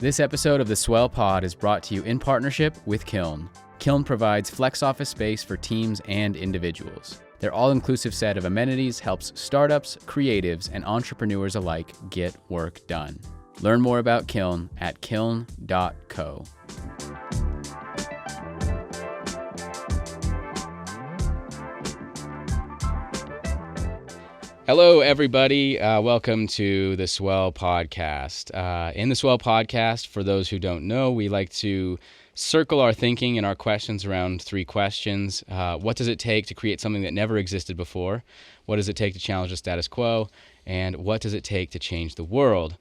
This episode of the Swell Pod is brought to you in partnership with Kiln. Kiln provides flex office space for teams and individuals. Their all-inclusive set of amenities helps startups, creatives, and entrepreneurs alike get work done. Learn more about Kiln at kiln.co. Hello, everybody. Welcome to the Swell Podcast. In the Swell Podcast, for those who don't know, we like to circle our thinking and our questions around three questions. What does it take to create something that never existed before? What does it take to challenge the status quo? And what does it take to change the world?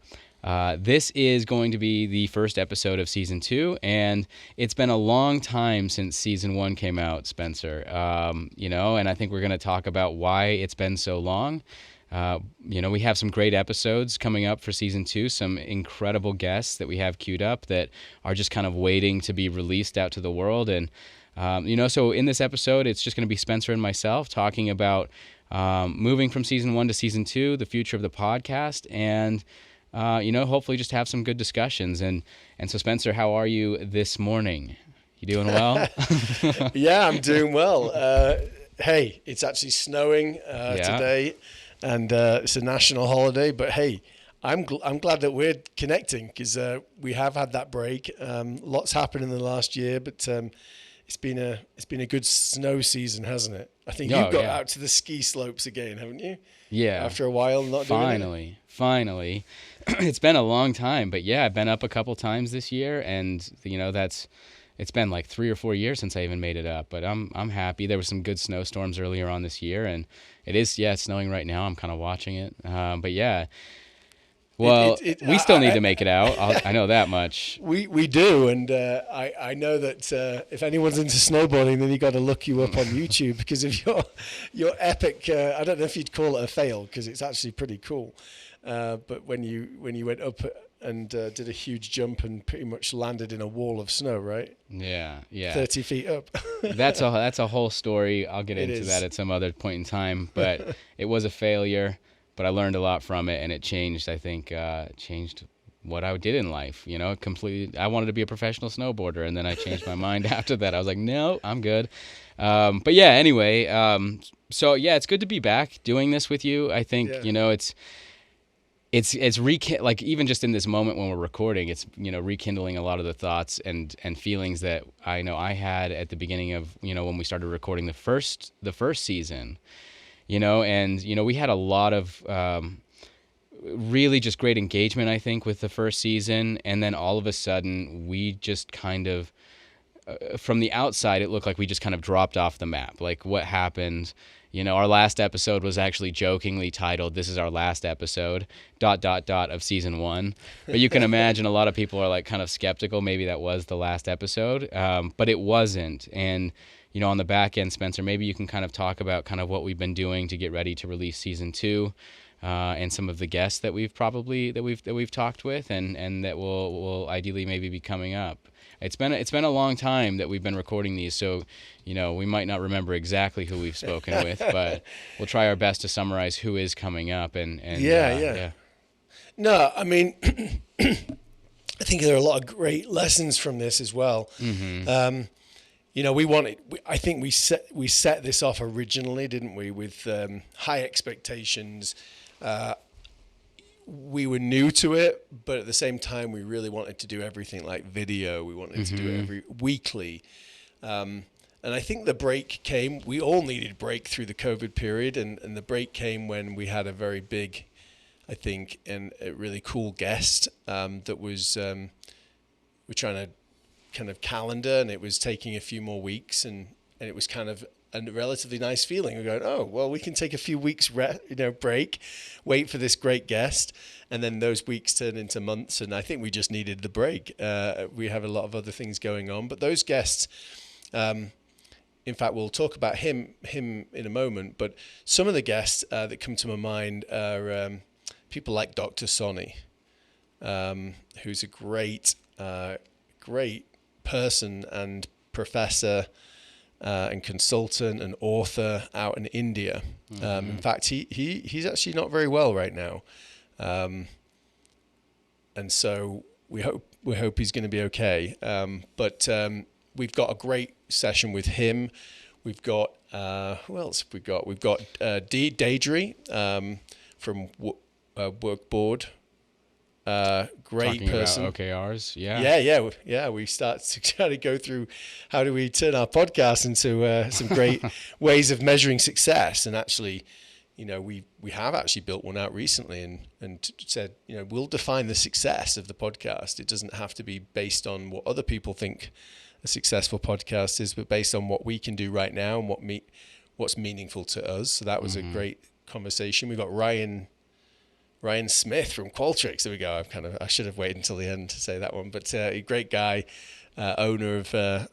This is going to be the first episode of Season 2, and it's been a long time since Season 1 came out, Spencer. And I think we're going to talk about why it's been so long. We have some great episodes coming up for Season 2, some incredible guests that we have queued up that are just kind of waiting to be released out to the world. And, so in this episode, it's just going to be Spencer and myself talking about moving from Season 1 to Season 2, the future of the podcast, and hopefully just have some good discussions. And so, Spencer, how are you this morning? You doing well? Yeah, I'm doing well. Hey, it's actually snowing today, and it's a national holiday. But hey, I'm glad that we're connecting because we have had that break. Lots happened in the last year, but it's been a good snow season, hasn't it? I think you've got out to the ski slopes again, haven't you? Yeah. After a while, not doing it. Finally. It's been a long time, but yeah, I've been up a couple times this year, and it's been like 3 or 4 years since I even made it up. But I'm happy. There were some good snowstorms earlier on this year, and it's snowing right now. I'm kind of watching it, but yeah. Well, we still need to make it out. I know that much. We do, and I know that if anyone's into snowboarding, then you got to look you up on YouTube because of your epic. I don't know if you'd call it a fail because it's actually pretty cool. But when you went up and did a huge jump and pretty much landed in a wall of snow, right? Yeah. 30 feet up. That's a whole story. I'll get into that at some other point in time. But it was a failure. But I learned a lot from it, and it changed, I think, changed what I did in life, completely. I wanted to be a professional snowboarder, and then I changed my mind after that. I was like, no, I'm good. But yeah, anyway, it's good to be back doing this with you. I think, it's even just in this moment when we're recording, it's, rekindling a lot of the thoughts and feelings that I know I had at the beginning of, when we started recording the first season. We had a lot of really just great engagement, I think, with the first season. And then all of a sudden, we just kind of, from the outside, it looked like we just kind of dropped off the map. Like, what happened? Our last episode was actually jokingly titled, "This is our last episode, ... of Season 1. But you can imagine a lot of people are like kind of skeptical. Maybe that was the last episode, but it wasn't. And on the back end, Spencer, maybe you can kind of talk about kind of what we've been doing to get ready to release Season 2, and some of the guests that we've talked with, and that will ideally maybe be coming up. It's been a long time that we've been recording these, so we might not remember exactly who we've spoken with, but we'll try our best to summarize who is coming up. And yeah. No, I mean, I think there are a lot of great lessons from this as well. Mm-hmm. I think we set this off originally, didn't we, with high expectations. We were new to it, but at the same time, we really wanted to do everything like video. We wanted to do it every weekly. And I think the break came. We all needed a break through the COVID period, and the break came when we had a very big, I think, and a really cool guest that was we're trying to kind of calendar, and it was taking a few more weeks, and it was kind of a relatively nice feeling. We're going, oh, well, we can take a few weeks break, wait for this great guest, and then those weeks turn into months, and I think we just needed the break. We have a lot of other things going on, but those guests, in fact, we'll talk about him in a moment, but some of the guests that come to my mind are people like Dr. Sonny, who's a great person and professor and consultant and author out in India. In fact, he's actually not very well right now. And so we hope we hope he's going to be okay. But we've got a great session with him. We've got who else have we got? We've got Deidre from Workboard. Great Talking person. about OKRs, yeah. We start to try to go through how do we turn our podcast into some great ways of measuring success. And actually, we have actually built one out recently and said, we'll define the success of the podcast. It doesn't have to be based on what other people think a successful podcast is, but based on what we can do right now and what's meaningful to us. So that was a great conversation. We got Ryan Smith from Qualtrics. There we go. I should have waited until the end to say that one, but a great guy, owner of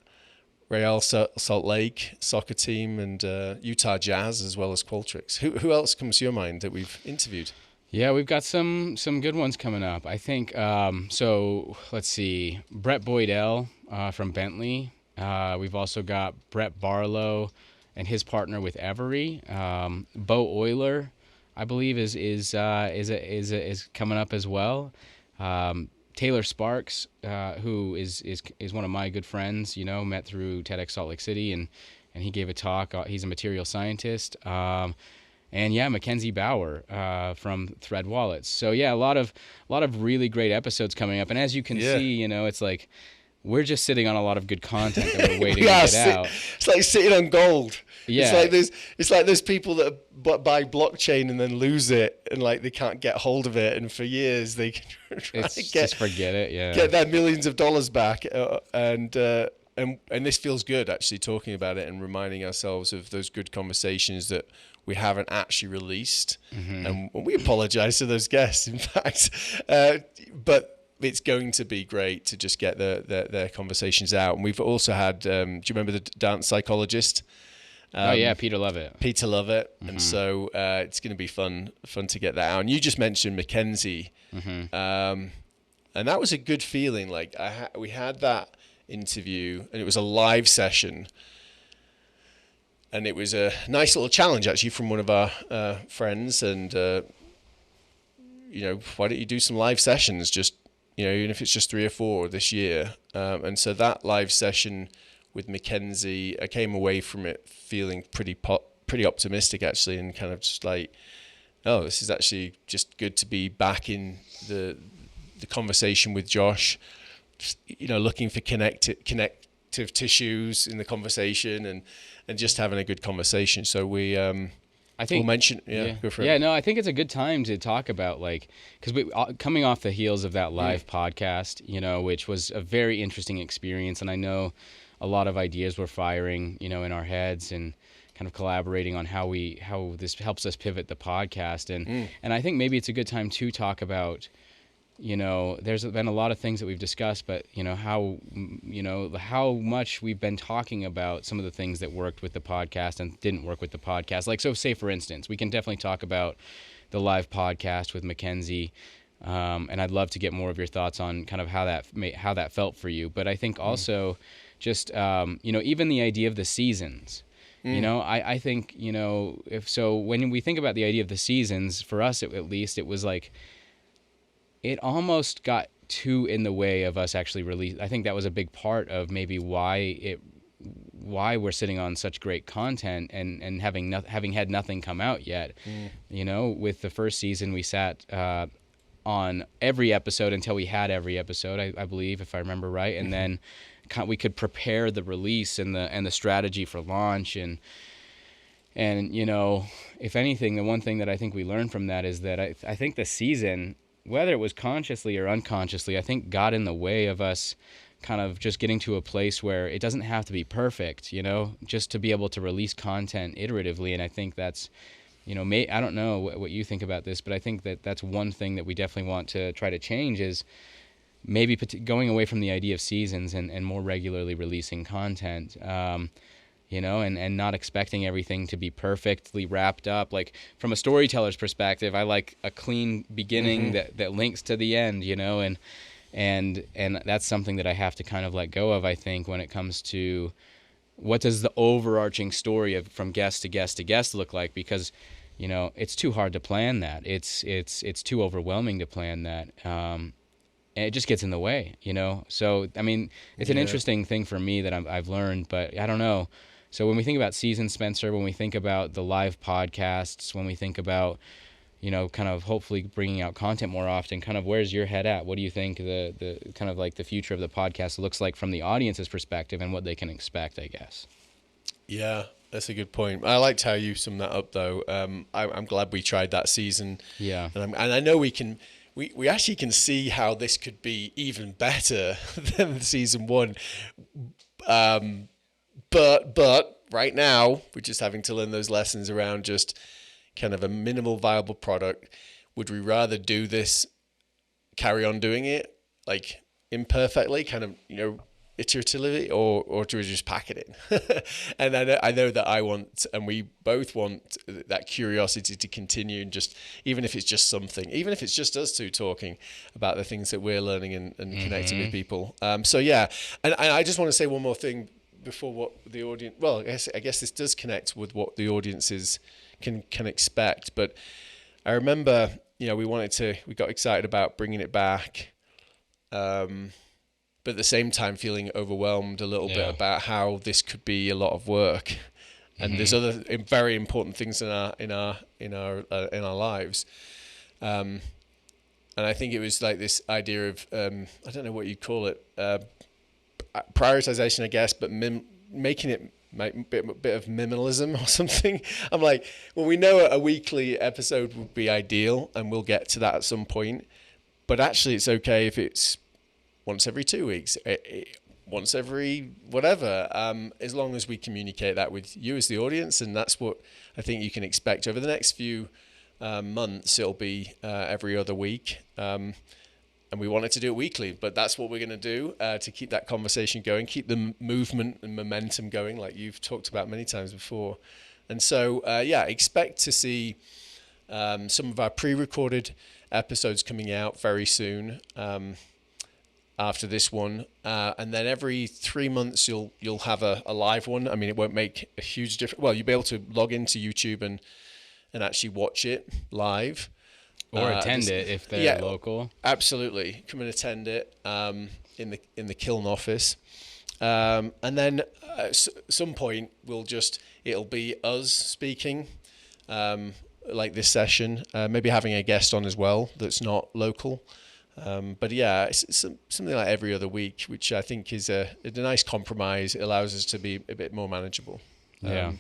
Real Salt Lake soccer team and Utah Jazz, as well as Qualtrics. Who else comes to your mind that we've interviewed? Yeah, we've got some good ones coming up. I think, so let's see, Brett Boydell from Bentley. We've also got Brett Barlow and his partner with Every. Bo Euler, I believe, is coming up as well. Taylor Sparks, who is one of my good friends, met through TEDx Salt Lake City, and he gave a talk. He's a material scientist. And yeah, Mackenzie Bauer from Thread Wallets. So yeah, a lot of really great episodes coming up. And as you can see, it's like we're just sitting on a lot of good content that we're waiting to get out. It's like sitting on gold. Yeah. It's like those people that buy blockchain and then lose it, and like they can't get hold of it, and for years they can just forget it. Yeah. Get their millions of dollars back, and this feels good actually talking about it and reminding ourselves of those good conversations that we haven't actually released, and we apologize to those guests, in fact, but it's going to be great to just get their conversations out. And we've also had, do you remember the Dance Psychologist? Peter Lovett. And so it's going to be fun to get that out. And you just mentioned Mackenzie, and that was a good feeling. Like we had that interview, and it was a live session. And it was a nice little challenge, actually, from one of our friends. And, why don't you do some live sessions, just, even if it's just 3 or 4 this year. And so that live session with Mackenzie, I came away from it feeling pretty optimistic, actually, and kind of just like, oh, this is actually just good to be back in the conversation with Josh, just, looking for connective tissues in the conversation and just having a good conversation. So I think we'll mention, go for it. Yeah, no, I think it's a good time to talk about, because we coming off the heels of that live podcast, which was a very interesting experience, and I know a lot of ideas were firing, in our heads, and kind of collaborating on how this helps us pivot the podcast, and I think maybe it's a good time to talk about. There's been a lot of things that we've discussed, but how much we've been talking about some of the things that worked with the podcast and didn't work with the podcast. Like, so say for instance, we can definitely talk about the live podcast with Mackenzie, and I'd love to get more of your thoughts on kind of how that felt for you. But I think also just even the idea of the seasons. I think when we think about the idea of the seasons, for us at least, it was like, it almost got too in the way of us actually release. I think that was a big part of maybe why we're sitting on such great content and having had nothing come out yet. With the first season, we sat on every episode until we had every episode, I believe, if I remember right, and then we could prepare the release and the strategy for launch and if anything, the one thing that I think we learned from that is that I think the season, whether it was consciously or unconsciously, I think got in the way of us kind of just getting to a place where it doesn't have to be perfect, just to be able to release content iteratively. And I think that's, I don't know what you think about this, but I think that's one thing that we definitely want to try to change is maybe going away from the idea of seasons and more regularly releasing content. And not expecting everything to be perfectly wrapped up. Like, from a storyteller's perspective, I like a clean beginning that links to the end, and that's something that I have to kind of let go of, I think, when it comes to what does the overarching story of from guest to guest to guest look like, because, it's too hard to plan that. It's too overwhelming to plan that. and it just gets in the way, you know? So, I mean, it's an interesting thing for me that I've learned, but I don't know. So when we think about season, Spencer, when we think about the live podcasts, when we think about, you know, kind of hopefully bringing out content more often, kind of where's your head at? What do you think the kind of like the future of the podcast looks like from the audience's perspective and what they can expect, I guess? Yeah, that's a good point. I liked how you summed that up, though. I'm glad we tried that season. Yeah. And I know we actually can see how this could be even better than season 1. But right now, we're just having to learn those lessons around just kind of a minimal viable product. Would we rather do this, carry on doing it, like imperfectly, kind of, you know, iteratively, or do we just pack it in? And I know that I want, and we both want that curiosity to continue, and just, even if it's just something, even if it's just us two talking about the things that we're learning and connecting with people. So yeah, and I just want to say one more thing before what the audience, well, I guess this does connect with what the audiences can expect. But I remember, you know, we got excited about bringing it back, but at the same time feeling overwhelmed a little bit about how this could be a lot of work, and there's other very important things in our lives, and I think it was like this idea of I don't know what you'd call it, prioritization, I guess, but making it a bit of minimalism or something. I'm like, well, we know a weekly episode would be ideal, and we'll get to that at some point. But actually, it's okay if it's once every 2 weeks, once every whatever, as long as we communicate that with you as the audience. And that's what I think you can expect over the next few months. It'll be every other week. And we wanted to do it weekly, but that's what we're going to do to keep that conversation going, keep the movement and momentum going, like you've talked about many times before. And so, expect to see some of our pre-recorded episodes coming out very soon after this one. And then every 3 months, you'll have a live one. I mean, it won't make a huge difference. Well, you'll be able to log into YouTube and actually watch it live. Or attend it if they're local. Absolutely, come and attend it in the Kiln office, and then at some point it'll be us speaking, like this session, maybe having a guest on as well that's not local, but yeah, it's something like every other week, which I think is a nice compromise. It allows us to be a bit more manageable. Yeah.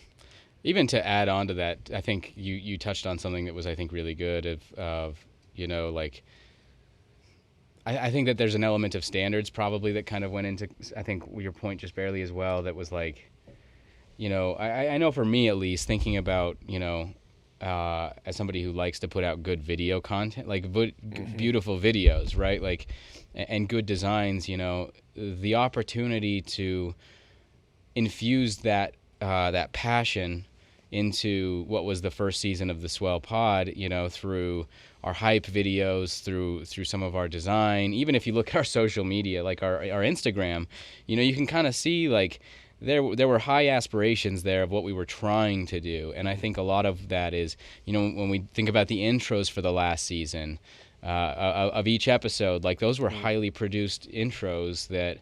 Even to add on to that, I think you touched on something that was, I think, really good of you know, like, I think that there's an element of standards probably that kind of went into, I think, your point just barely as well, that was like, you know, I know for me at least, thinking about, you know, as somebody who likes to put out good video content, like beautiful videos, right? Like, and good designs, you know, the opportunity to infuse that passion into what was the first season of the Swell pod, you know, through our hype videos, through some of our design. Even if you look at our social media, like our Instagram, you know, you can kind of see like there were high aspirations there of what we were trying to do. And I think a lot of that is, you know, when we think about the intros for the last season of each episode, like those were highly produced intros that,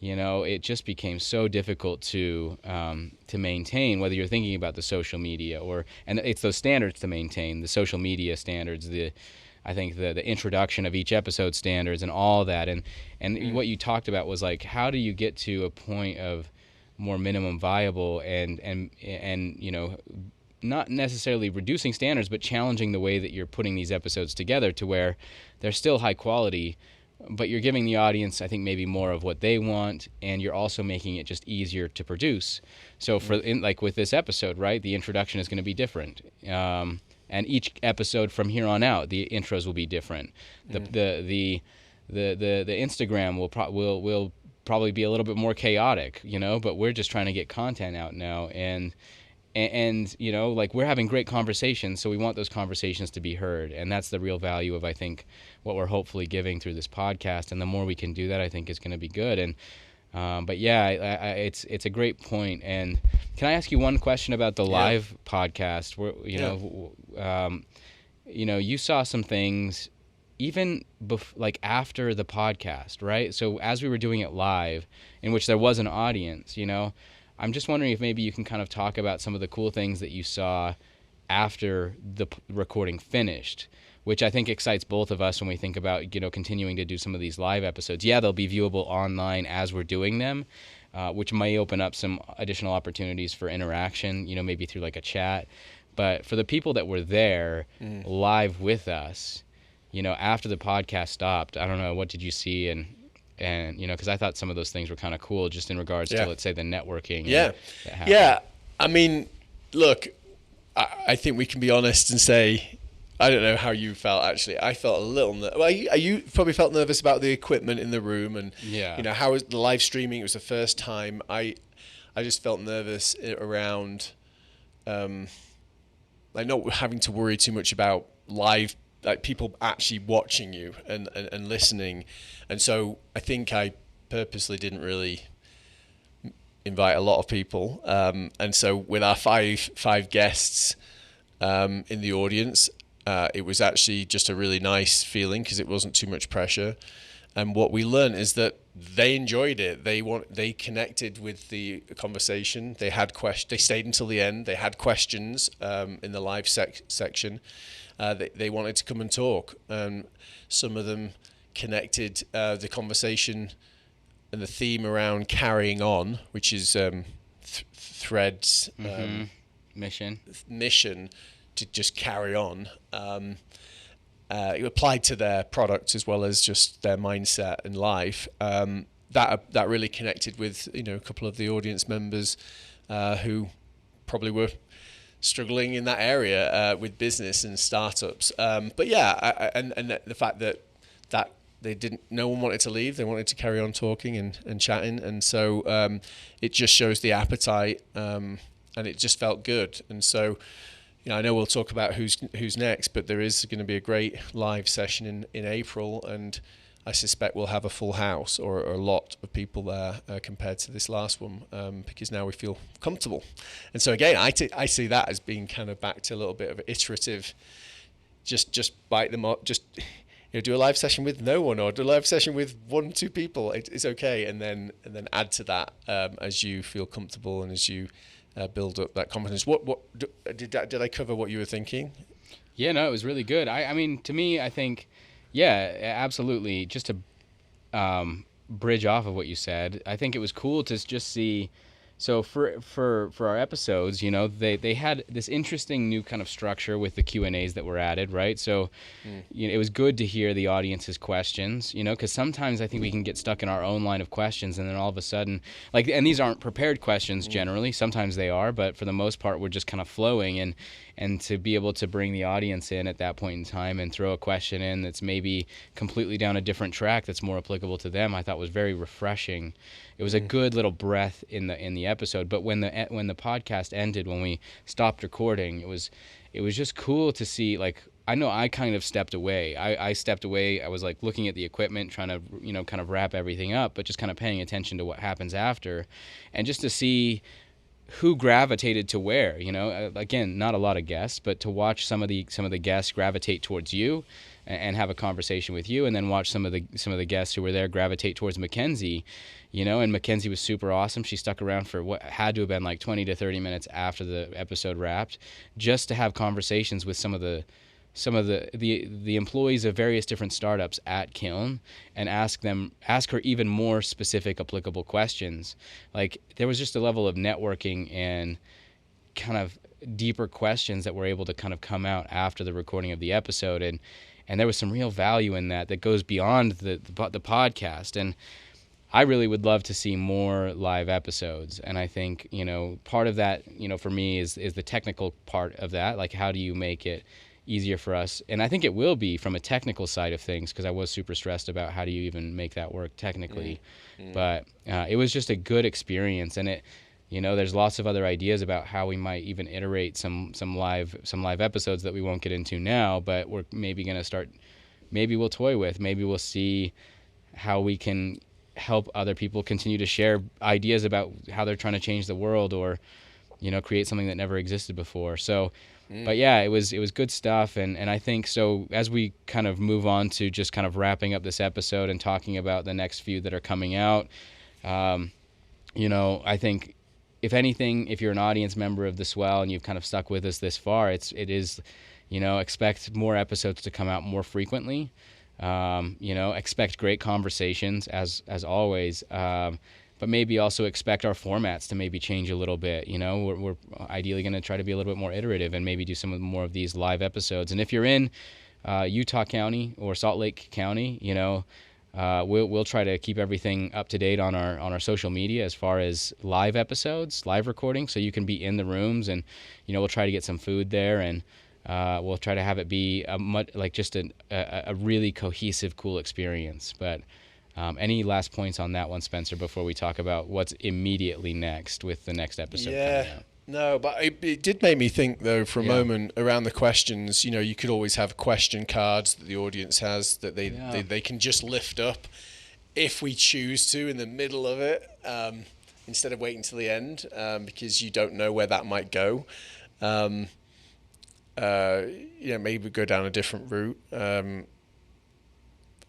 you know, it just became so difficult to maintain, whether you're thinking about the social media and it's those standards to maintain, the social media standards, I think the introduction of each episode standards and all that. And what you talked about was like, how do you get to a point of more minimum viable and you know, not necessarily reducing standards, but challenging the way that you're putting these episodes together to where they're still high quality, but you're giving the audience, I think, maybe more of what they want, and you're also making it just easier to produce. So like with this episode, right, the introduction is going to be different, and each episode from here on out, the intros will be different. The Instagram will probably be a little bit more chaotic, you know, but we're just trying to get content out now, and you know, like, we're having great conversations, so we want those conversations to be heard, and that's the real value of, I think, what we're hopefully giving through this podcast. And the more we can do that, I think, is going to be good. And but yeah, it's a great point. And can I ask you one question about the live podcast? Where you know, you saw some things even like after the podcast, right? So as we were doing it live, in which there was an audience, I'm just wondering if maybe you can kind of talk about some of the cool things that you saw after the recording finished, which I think excites both of us when we think about, continuing to do some of these live episodes. Yeah, they'll be viewable online as we're doing them, which may open up some additional opportunities for interaction, maybe through like a chat. But for the people that were there live with us, after the podcast stopped, I don't know, what did you see? And because I thought some of those things were kind of cool, just in regards to, let's say, the networking. Yeah. I mean, look, I think we can be honest and say, I don't know how you felt, actually. I felt a little you probably felt nervous about the equipment in the room, and how was the live streaming? It was the first time. I just felt nervous around like not having to worry too much about live, like people actually watching you and listening. And so I think I purposely didn't really invite a lot of people. And so with our five guests in the audience, it was actually just a really nice feeling because it wasn't too much pressure. And what we learned is that they enjoyed it. They connected with the conversation. They had They stayed until the end. They had questions in the live section. They wanted to come and talk. Some of them connected the conversation and the theme around carrying on, which is Thread's mission to just carry on. It applied to their product as well as just their mindset in life. That really connected with a couple of the audience members who probably were struggling in that area with business and startups. But yeah, and the fact that no one wanted to leave. They wanted to carry on talking and chatting, and so it just shows the appetite, and it just felt good. And so, I know we'll talk about who's next, but there is going to be a great live session in April, and I suspect we'll have a full house or a lot of people there compared to this last one, because now we feel comfortable. And so again, I see that as being kind of back to a little bit of iterative, just bite them up, just do a live session with no one or do a live session with 1-2 people. It's okay, and then add to that as you feel comfortable and as you build up that confidence. What did I cover what you were thinking? Yeah, no, it was really good. I mean, to me, I think, yeah, absolutely. Just to bridge off of what you said, I think it was cool to just see. So for our episodes, they had this interesting new kind of structure with the Q&As that were added, right? So it was good to hear the audience's questions, because sometimes I think we can get stuck in our own line of questions, and then all of a sudden, and these aren't prepared questions generally. Sometimes they are, but for the most part, we're just kind of flowing, and to be able to bring the audience in at that point in time and throw a question in that's maybe completely down a different track that's more applicable to them, I thought was very refreshing. It was a good little breath in the episode. But when the podcast ended, when we stopped recording, it was just cool to see. I know I kind of stepped away. I stepped away. I was looking at the equipment, trying to kind of wrap everything up, but just kind of paying attention to what happens after, and just to see who gravitated to where. Again, not a lot of guests, but to watch some of the guests gravitate towards you and have a conversation with you, and then watch some of the guests who were there gravitate towards Mackenzie. And Mackenzie was super awesome. She stuck around for what had to have been 20 to 30 minutes after the episode wrapped, just to have conversations with some of the employees of various different startups at Kiln, and ask her even more specific, applicable questions. There was just a level of networking and kind of deeper questions that were able to kind of come out after the recording of the episode, and there was some real value in that goes beyond the podcast. And I really would love to see more live episodes, and I think part of that for me is the technical part of that. How do you make it easier for us? And I think it will be from a technical side of things, because I was super stressed about how do you even make that work technically. But it was just a good experience, and it there's lots of other ideas about how we might even iterate some live episodes that we won't get into now, but we're maybe going to start. Maybe we'll toy with. Maybe we'll see how we can help other people continue to share ideas about how they're trying to change the world, or create something that never existed before. So But yeah, it was good stuff, and I think so. As we kind of move on to just kind of wrapping up this episode and talking about the next few that are coming out, I think if anything, if you're an audience member of the Swell and you've kind of stuck with us this far, it is, expect more episodes to come out more frequently. Expect great conversations as always. But maybe also expect our formats to maybe change a little bit. We're ideally going to try to be a little bit more iterative and maybe do some more of these live episodes. And if you're in Utah County or Salt Lake County, we'll try to keep everything up to date on our social media as far as live episodes, live recording, so you can be in the rooms, and we'll try to get some food there, and we'll try to have it be a really cohesive, cool experience. But any last points on that one, Spencer, before we talk about what's immediately next with the next episode coming out? No, but it did make me think, though, for a moment around the questions. You could always have question cards that the audience has that they can just lift up if we choose to in the middle of it, instead of waiting till the end, because you don't know where that might go. Maybe go down a different route.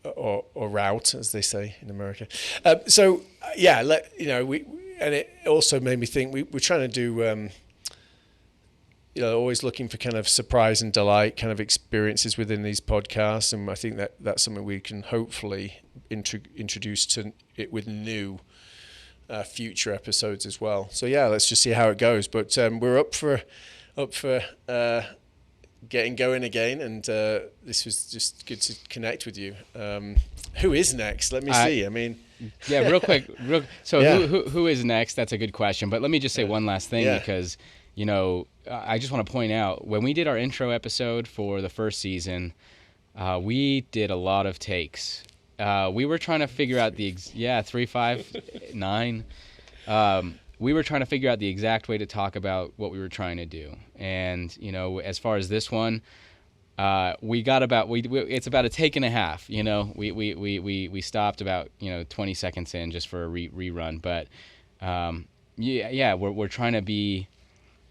Or route, as they say in America. And it also made me think we're trying to do, always looking for kind of surprise and delight kind of experiences within these podcasts, and I think that's something we can hopefully introduce to it with new future episodes as well. So yeah, let's just see how it goes. But we're up for getting going again, and this was just good to connect with you. Who is next? Let me see. I mean, yeah, real quick. Who is next? That's a good question. But let me just say one last thing, because I just want to point out, when we did our intro episode for the first season, we did a lot of takes. We were trying to figure out 3, 5, 9. We were trying to figure out the exact way to talk about what we were trying to do. And, as far as this one, we got it's about a take and a half. We stopped about, 20 seconds in just for a rerun. But, we're trying to be,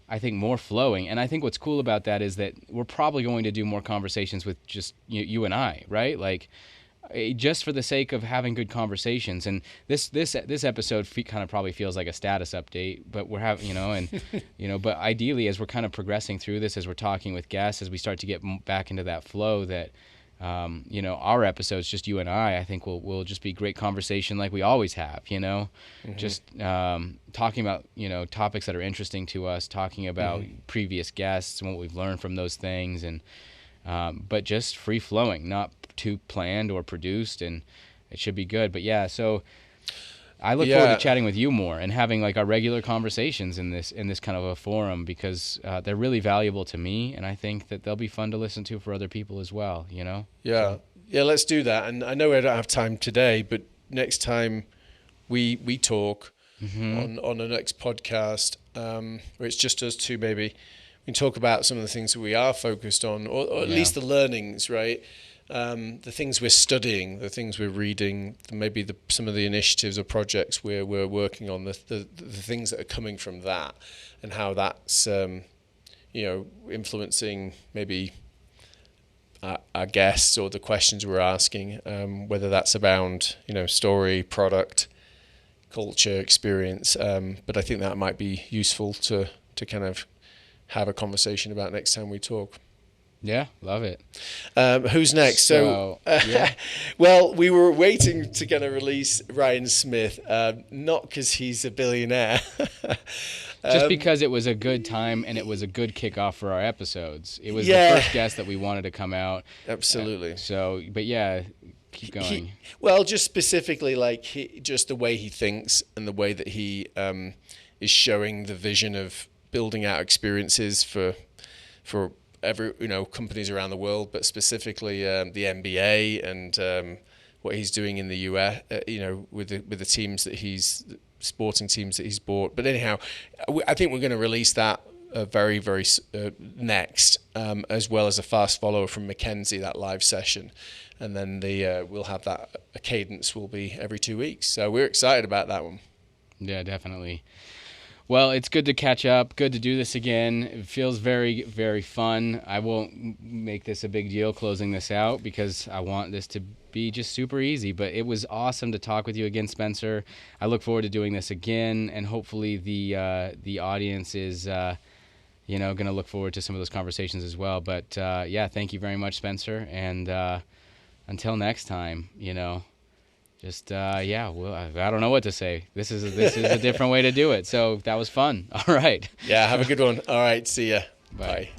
I think, more flowing. And I think what's cool about that is that we're probably going to do more conversations with just you and I, right? Like, just for the sake of having good conversations. And this episode kind of probably feels like a status update, but we're having, but ideally, as we're kind of progressing through this, as we're talking with guests, as we start to get back into that flow, that, our episodes, just you and I think will just be great conversation like we always have, just talking about, topics that are interesting to us, talking about previous guests and what we've learned from those things, and but just free flowing, not too planned or produced, and it should be good. But so I look forward to chatting with you more and having like our regular conversations in this kind of a forum, because they're really valuable to me, and I think that they'll be fun to listen to for other people as well. Let's do that. And I know we don't have time today, but next time we talk on the next podcast, where it's just us two, maybe we can talk about some of the things that we are focused on, or at least the learnings, right? The things we're studying, the things we're reading, maybe some of the initiatives or projects we're working on, the things that are coming from that, and how that's influencing maybe our guests or the questions we're asking, whether that's around story, product, culture, experience. But I think that might be useful to kind of have a conversation about next time we talk. Yeah, love it. Who's next? Well, we were waiting to kind of release Ryan Smith, not because he's a billionaire. Just because it was a good time and it was a good kickoff for our episodes. It was the first guest that we wanted to come out. Absolutely. Keep going. Just specifically, just the way he thinks and the way that he is showing the vision of building out experiences for every companies around the world, but specifically the NBA and what he's doing in the US, with the teams that sporting teams that he's bought. But anyhow, I think we're going to release that very, very next, as well as a fast follow from Mackenzie, that live session, and then we'll have a cadence will be every 2 weeks. So we're excited about that one. Yeah, definitely. Well, it's good to catch up. Good to do this again. It feels very, very fun. I won't make this a big deal closing this out because I want this to be just super easy. But it was awesome to talk with you again, Spencer. I look forward to doing this again, and hopefully the audience is going to look forward to some of those conversations as well. But yeah, thank you very much, Spencer. And until next time, just well, I don't know what to say. This is a different way to do it. So that was fun. All right. Yeah, have a good one. All right, see ya. Bye. Bye.